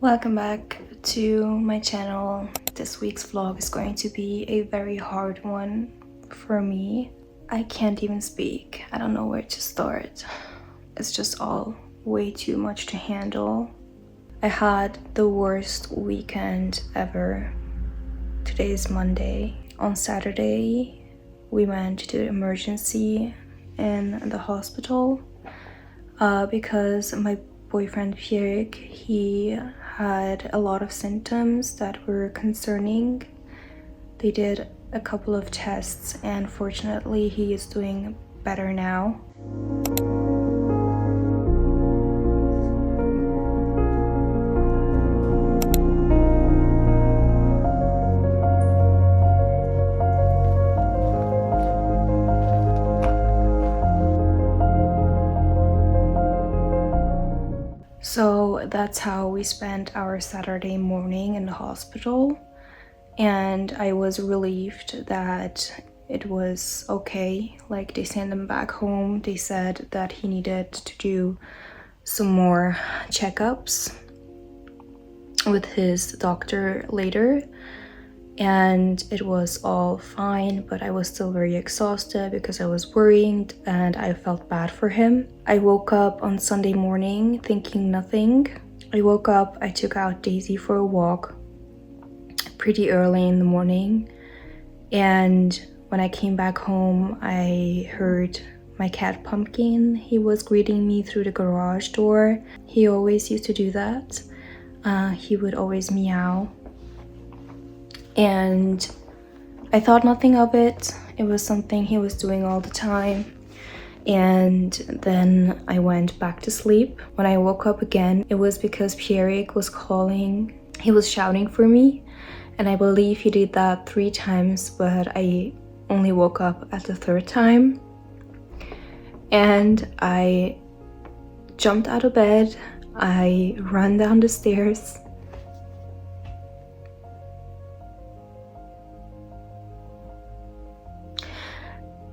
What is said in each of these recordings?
Welcome back to my channel. This week's vlog is going to be a very hard one for me. I can't even speak. I don't know where to start. It's just all way too much to handle. I had the worst weekend ever. Today is Monday. On Saturday, we went to the emergency in the hospital because my boyfriend Pierrick, he had a lot of symptoms that were concerning. They did a couple of tests and fortunately he is doing better now. So that's how we spent our Saturday morning in the hospital, and I was relieved that it was okay. Like, they sent him back home. They said that he needed to do some more checkups with his doctor later, and it was all fine, but I was still very exhausted because I was worried and I felt bad for him. I woke up on Sunday morning thinking nothing. I woke up, I took out Daisy for a walk pretty early in the morning, and when I came back home I heard my cat Pumpkin. He was greeting me through the garage door. He always used to do that. He would always meow. And I thought nothing of it. It was something he was doing all the time. And then I went back to sleep. When I woke up again, it was because Pierrick was calling. He was shouting for me. And I believe he did that 3 times, but I only woke up at the 3rd time. And I jumped out of bed. I ran down the stairs.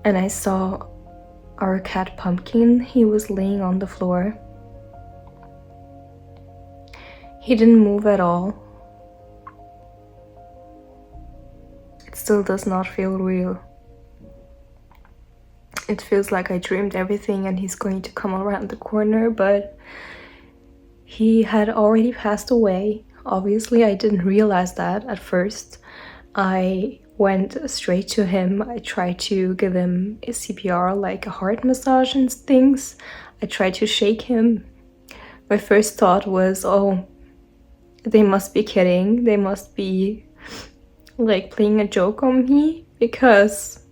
And I saw our cat Pumpkin. He was laying on the floor. He didn't move at all. It still does not feel real. It feels like I dreamed everything and he's going to come around the corner, but he had already passed away. Obviously, I didn't realize that at first. I went straight to him. I tried to give him a CPR, like a heart massage and things. I tried to shake him. My first thought was, oh, they must be kidding. They must be like playing a joke on me, because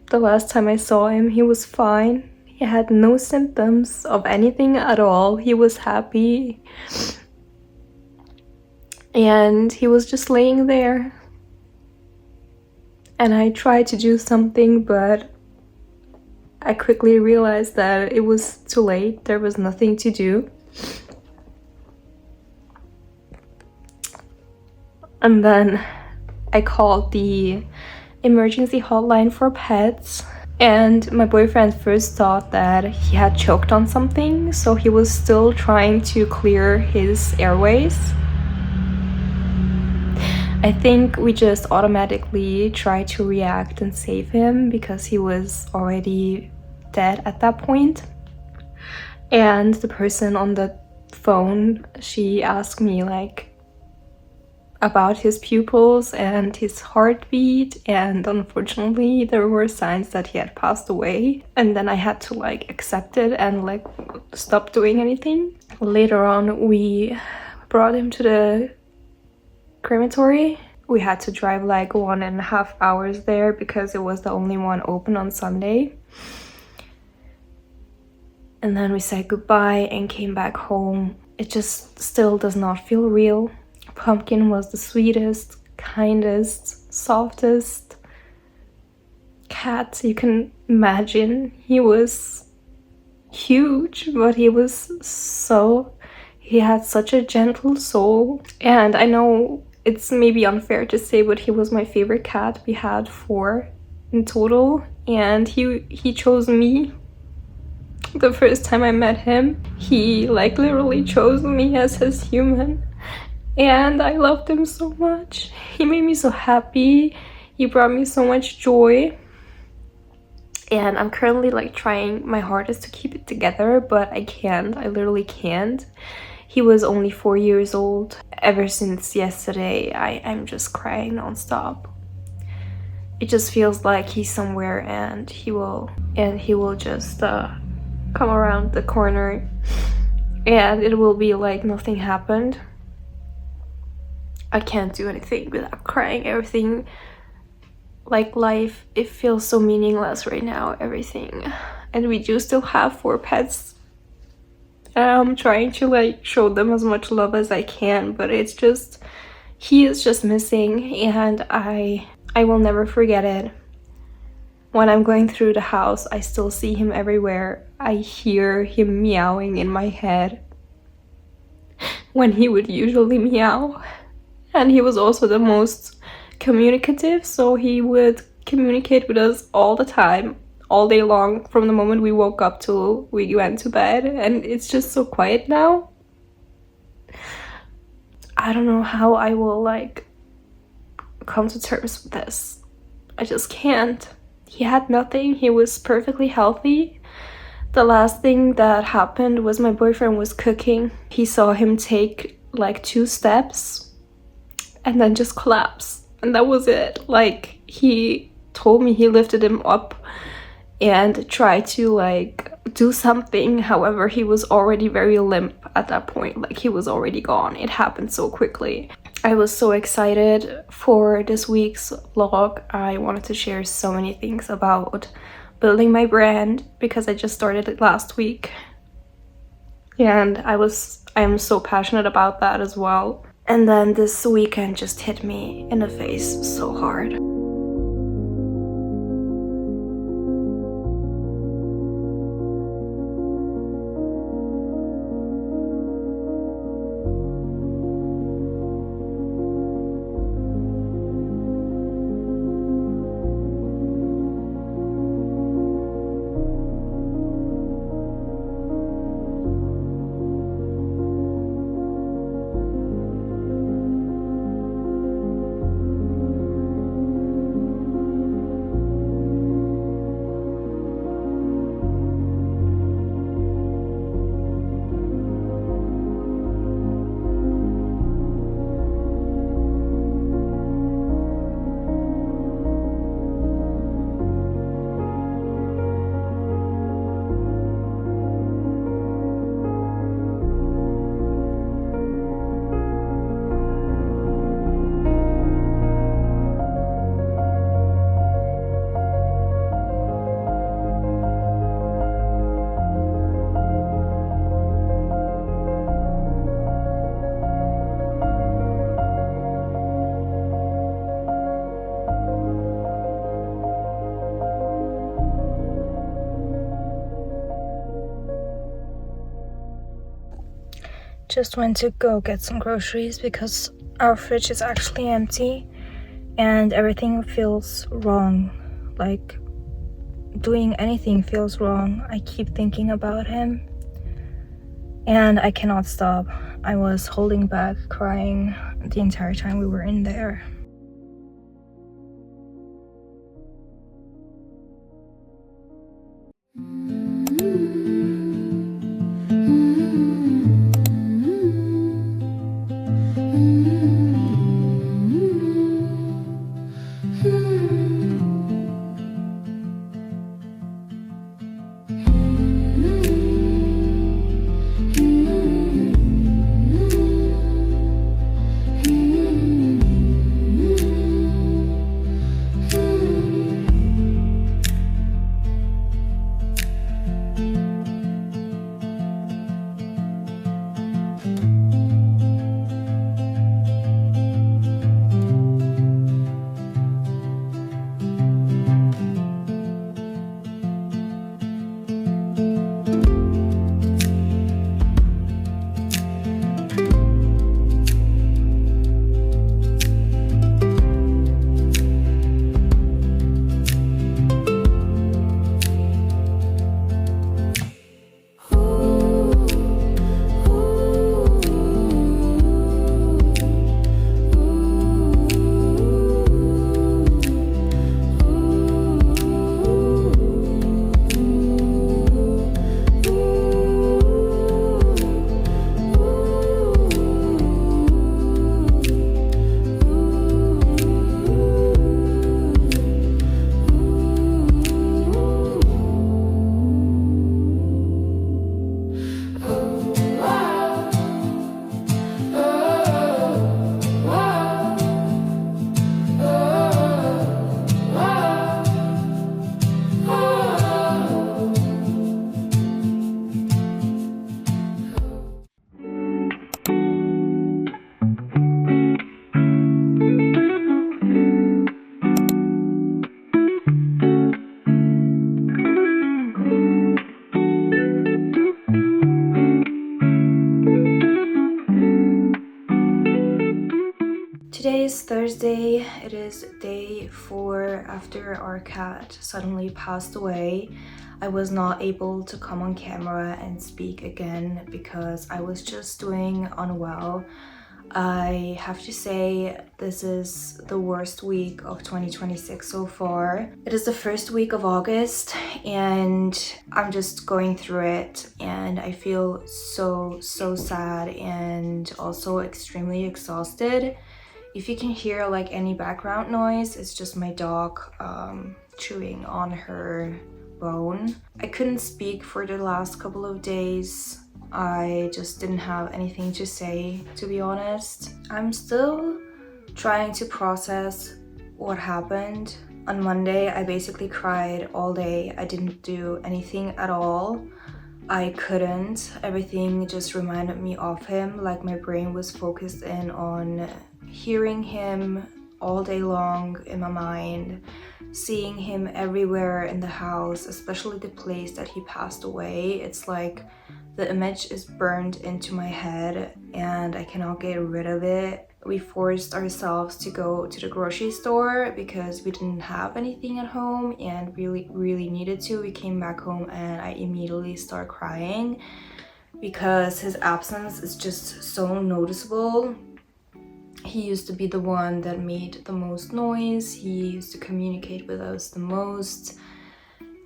the last time I saw him, he was fine. He had no symptoms of anything at all. He was happy. And he was just laying there. And I tried to do something, but I quickly realized that it was too late. There was nothing to do. And then I called the emergency hotline for pets. And my boyfriend first thought that he had choked on something, so he was still trying to clear his airways. I think we just automatically tried to react and save him because he was already dead at that point. And the person on the phone, she asked me like about his pupils and his heartbeat, and unfortunately there were signs that he had passed away. And then I had to like accept it and like stop doing anything. Later on we brought him to the crematory. We had to drive like 1.5 hours there because it was the only one open on Sunday. And then we said goodbye and came back home. It just still does not feel real. Pumpkin was the sweetest, kindest, softest cat you can imagine. He was huge, but he had such a gentle soul. And I know it's maybe unfair to say, but he was my favorite cat. We had 4 in total, and he chose me. The first time I met him, he like literally chose me as his human. and I loved him so much. He made me so happy. He brought me so much joy. And I'm currently like trying my hardest to keep it together, but I can't. I literally can't. He was only 4 years old. Ever since yesterday, I'm just crying nonstop. It just feels like he's somewhere and he will just come around the corner and it will be like nothing happened. I can't do anything without crying. Everything, like life, it feels so meaningless right now, everything. And we do still have 4 pets. I'm trying to like show them as much love as I can, but it's just, he is just missing, and I will never forget it. When I'm going through the house, I still see him everywhere. I hear him meowing in my head when he would usually meow. And he was also the most communicative, so he would communicate with us all the time, all day long, from the moment we woke up till we went to bed. And it's just so quiet now. I don't know how I will like come to terms with this. I just can't. He had nothing. He was perfectly healthy. The last thing that happened was my boyfriend was cooking. He saw him take like 2 steps and then just collapse, and that was it. Like, he told me he lifted him up and tried to like do something. However, he was already very limp at that point. Like, he was already gone. It happened so quickly. I was so excited for this week's vlog. I wanted to share so many things about building my brand because I just started it last week, and I am so passionate about that as well. And then this weekend just hit me in the face so hard. Just went to go get some groceries because our fridge is actually empty and everything feels wrong. Like, doing anything feels wrong. I keep thinking about him and I cannot stop. I was holding back crying the entire time we were in there. Today is Thursday. It is day 4 after our cat suddenly passed away. I was not able to come on camera and speak again because I was just doing unwell. I have to say this is the worst week of 2026 so far. It is the first week of August and I'm just going through it, and I feel so sad and also extremely exhausted. If you can hear like any background noise, it's just my dog chewing on her bone. I couldn't speak for the last couple of days. I just didn't have anything to say, to be honest. I'm still trying to process what happened. On Monday, I basically cried all day. I didn't do anything at all. I couldn't. Everything just reminded me of him. Like my brain was focused in on hearing him all day long in my mind, seeing him everywhere in the house, especially the place that he passed away. It's like the image is burned into my head and I cannot get rid of it. We forced ourselves to go to the grocery store because we didn't have anything at home and really needed to. We came back home and I immediately started crying because his absence is just so noticeable. He used to be the one that made the most noise. He used to communicate with us the most.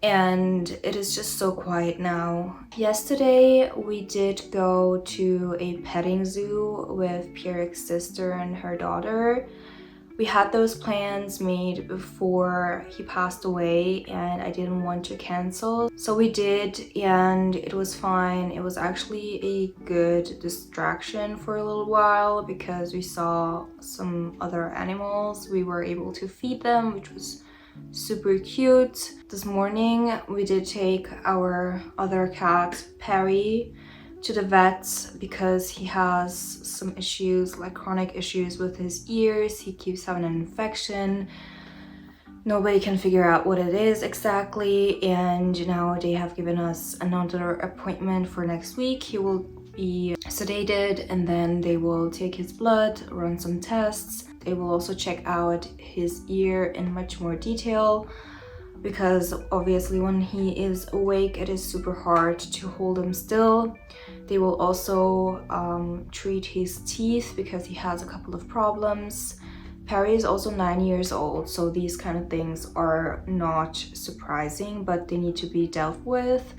And it is just so quiet now. Yesterday we did go to a petting zoo with Pierre's sister and her daughter. We had those plans made before he passed away and I didn't want to cancel. So we did, and it was fine. It was actually a good distraction for a little while because we saw some other animals. We were able to feed them, which was super cute. This morning we did take our other cat, Perry, to the vet because he has some issues, like chronic issues with his ears. He keeps having an infection. Nobody can figure out what it is exactly, and now they have given us another appointment for next week. He will be sedated and then they will take his blood, run some tests. They will also check out his ear in much more detail because obviously when he is awake it is super hard to hold him still. They will also treat his teeth because he has a couple of problems. Perry is also 9 years old, so these kind of things are not surprising, but they need to be dealt with.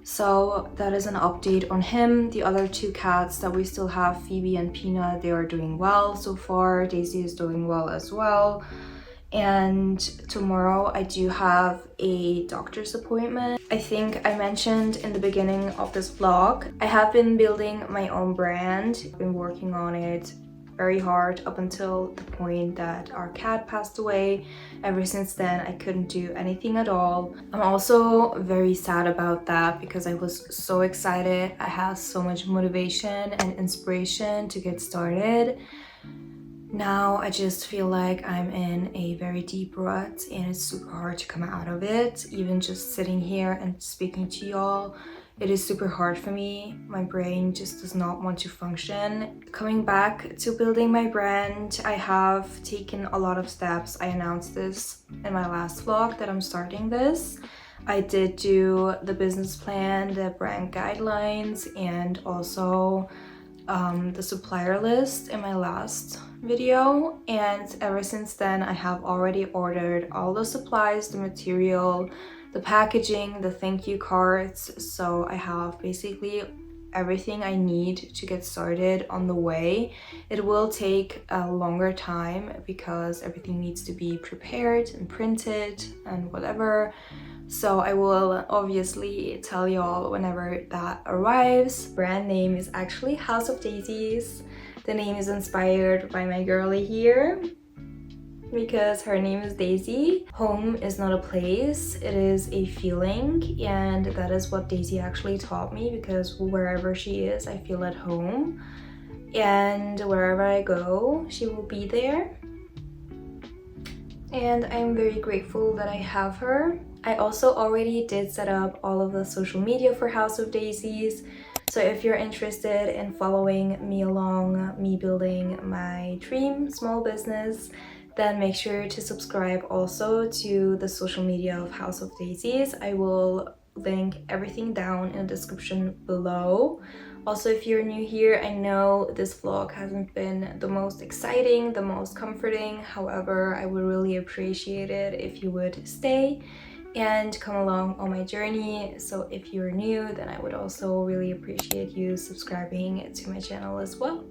So that is an update on him. The other 2 cats that we still have, Phoebe and Peanut, they are doing well so far. Daisy is doing well as well. And tomorrow I do have a doctor's appointment. I think I mentioned in the beginning of this vlog, I have been building my own brand. I've been working on it very hard up until the point that our cat passed away. Ever since then, I couldn't do anything at all. I'm also very sad about that because I was so excited. I had so much motivation and inspiration to get started. Now I just feel like I'm in a very deep rut and it's super hard to come out of it. Even just sitting here and speaking to y'all, it is super hard for me. My brain just does not want to function. Coming back to building my brand, I have taken a lot of steps. I announced this in my last vlog that I'm starting this. I did do the business plan, the brand guidelines, and also the supplier list in my last video, and ever since then I have already ordered all the supplies, the material, the packaging, the thank you cards. So I have basically everything I need to get started on the way. It will take a longer time because everything needs to be prepared and printed and whatever. So I will obviously tell y'all whenever that arrives. Brand name is actually House of Daisies. The name is inspired by my girlie here because her name is Daisy. Home is not a place, it is a feeling, and that is what Daisy actually taught me because wherever she is, I feel at home. And wherever I go, she will be there. And I'm very grateful that I have her. I also already did set up all of the social media for House of Daisies. So if you're interested in following me along me building my dream small business, then make sure to subscribe also to the social media of House of Daisies. I will link everything down in the description below. Also, if you're new here, I know this vlog hasn't been the most exciting, the most comforting. However, I would really appreciate it if you would stay and come along on my journey. So if you're new, then I would also really appreciate you subscribing to my channel as well.